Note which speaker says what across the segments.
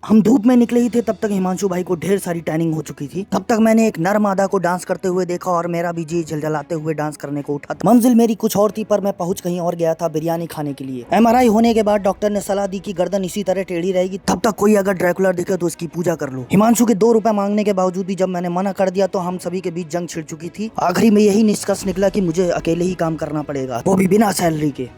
Speaker 1: हम धूप में निकले ही थे तब तक हिमांशु भाई को ढेर सारी टैनिंग हो चुकी थी। तब तक मैंने एक नर मादा को डांस करते हुए देखा और मेरा भी जी झलझलाते हुए डांस करने को उठा था। मंजिल मेरी कुछ और थी पर मैं पहुंच कहीं और गया था, बिरयानी खाने के लिए। MRI होने के बाद डॉक्टर ने सलाह दी कि गर्दन इसी तरह टेढ़ी रहेगी, तब तक कोई अगर ड्रैकुला दिखे तो उसकी पूजा कर लो। हिमांशु के 2 रुपए मांगने के बावजूद भी जब मैंने मना कर दिया तो हम सभी के बीच जंग छिड़ चुकी थी। आखिरी में यही निष्कर्ष निकला कि मुझे अकेले ही काम करना पड़ेगा, वो भी बिना सैलरी के।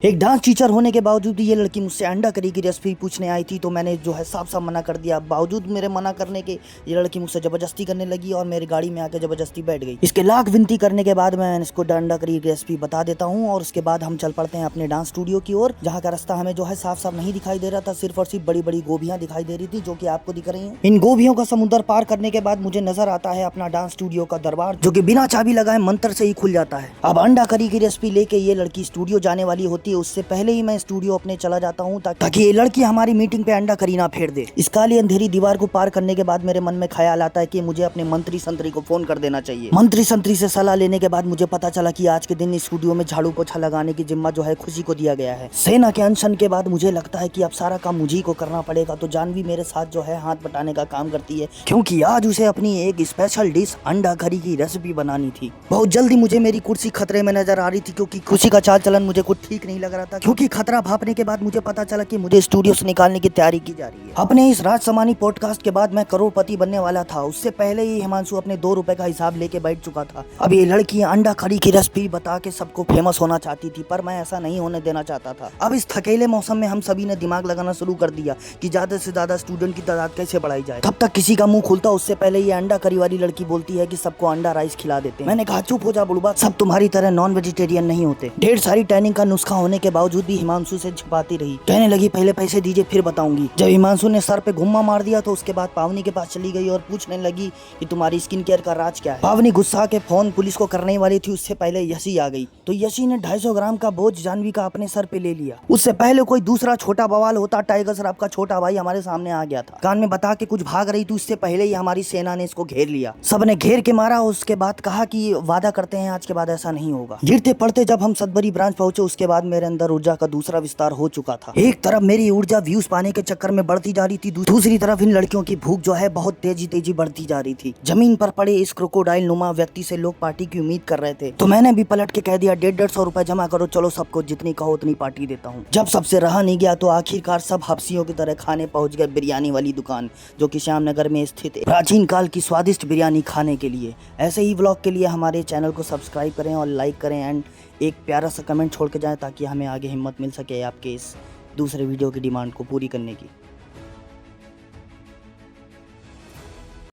Speaker 1: एक डांस टीचर होने के बावजूद भी ये लड़की मुझसे अंडा करी की रेसिपी पूछने आई थी, तो मैंने जो है साफ साफ मना कर दिया। बावजूद मेरे मना करने के ये लड़की मुझसे जबरदस्ती करने लगी और मेरी गाड़ी में आके जबरदस्ती बैठ गई। इसके लाख विनती करने के बाद मैं इसको अंडा करी की रेसिपी बता देता हूँ और उसके बाद हम चल पड़ते हैं अपने डांस स्टूडियो की ओर, जहाँ का रास्ता हमें जो है साफ साफ नहीं दिखाई दे रहा था, सिर्फ और सिर्फ बड़ी बड़ी गोभियां दिखाई दे रही थी जो की आपको दिख रही है। इन गोभियों का समुद्र पार करने के बाद मुझे नजर आता है अपना डांस स्टूडियो का दरबार, जो की बिना चाबी लगाए मंत्र से ही खुल जाता है। अब अंडा करी की रेसिपी लेके ये लड़की स्टूडियो जाने वाली होती है, उससे पहले ही मैं स्टूडियो अपने चला जाता हूँ ताकि ये लड़की हमारी मीटिंग पे अंडा करी ना फेर दे। इस काली अंधेरी दीवार को पार करने के बाद मेरे मन में ख्याल आता है कि मुझे अपने मंत्री संतरी को फोन कर देना चाहिए। मंत्री संतरी से सलाह लेने के बाद मुझे पता चला कि आज के दिन इस स्टूडियो में झाड़ू पोछा लगाने की जिम्मा जो है खुशी को दिया गया है। सेना के अनशन के बाद मुझे लगता है कि अब सारा काम मुझे को करना पड़ेगा, तो जानवी मेरे साथ जो है हाथ बटाने का काम करती है, क्योंकि आज उसे अपनी एक स्पेशल डिश अंडा करी की रेसिपी बनानी थी। बहुत जल्दी मुझे मेरी कुर्सी खतरे में नजर आ रही थी, क्योंकि खुशी का चाल चलन मुझे कुछ ठीक नहीं लग रहा था, क्योंकि खतरा भापने के बाद मुझे पता चला कि मुझे स्टूडियो से निकालने की तैयारी की जा रही है। अपने इस राजसमानी पॉडकास्ट के बाद मैं करोड़पति बनने वाला था, उससे पहले ही हिमांशु अपने 2 रुपए का हिसाब लेके बैठ चुका था। अब ये लड़की अंडा करी की रेसिपी बता के सबको फेमस होना चाहती थी, पर मैं ऐसा नहीं होने देना चाहता था। अब इस थकेले मौसम में हम सभी ने दिमाग लगाना शुरू कर दिया कि ज्यादा से ज्यादा स्टूडेंट की तादाद कैसे बढ़ाई जाए। तब तक किसी का मुंह खुलता उससे पहले ये अंडा करी वाली लड़की बोलती है कि सबको अंडा राइस खिला देते हैं। मैंने कहा चुप हो जा बुड़बा, सब तुम्हारी तरह नॉन वेजिटेरियन नहीं होते। ढेर सारी ट्रेनिंग का नुस्खा होने के बावजूद भी हिमांशु से छिपाती रही, कहने लगी पहले पैसे दीजिए फिर बताऊंगी। जब हिमांशु ने सर पे घुम्मा मार दिया तो उसके बाद पावनी के पास चली गई और पूछने लगी कि तुम्हारी स्किन केयर का राज क्या है। पावनी गुस्सा के फोन पुलिस को करने वाली थी, उससे पहले यशी आ गई, तो यशी ने 250 ग्राम का बोझ जानवी का अपने सर पे ले लिया। उससे पहले कोई दूसरा छोटा बवाल होता, टाइगर श्रॉफ का छोटा भाई हमारे सामने आ गया था, कान में बता के कुछ भाग रही थी, उससे पहले ही हमारी सेना ने इसको घेर लिया। सबने घेर के मारा, उसके बाद कहा कि वादा करते हैं आज के बाद ऐसा नहीं होगा। गिरते पड़ते जब हम सदबरी ब्रांच पहुंचे, उसके बाद मेरे अंदर ऊर्जा का दूसरा विस्तार हो चुका था। एक तरफ मेरी ऊर्जा व्यूज पाने के चक्कर में बढ़ती जा रही थी, दूसरी तरफ इन लड़कियों की भूख जो है बहुत तेजी बढ़ती जा रही थी। जमीन पर पड़े इस क्रोकोडाइल नुमा व्यक्ति से लोग पार्टी की उम्मीद कर रहे थे, तो मैंने भी पलट के कह दिया 150-150 रुपए जमा करो, चलो सबको जितनी कहो उतनी पार्टी देता हूँ। जब सबसे रहा नहीं गया तो आखिरकार सब हफ्सियों की तरह खाने पहुंच गए बिरयानी वाली दुकान, जो कि श्यामनगर में स्थित है, प्राचीन काल की स्वादिष्ट बिरयानी खाने के लिए। ऐसे ही व्लॉग के लिए हमारे चैनल को सब्सक्राइब करें और लाइक करें एंड एक प्यारा सा कमेंट छोड़ के जाएं, ताकि हमें आगे हिम्मत मिल सके आपके इस दूसरे वीडियो की डिमांड को पूरी करने की।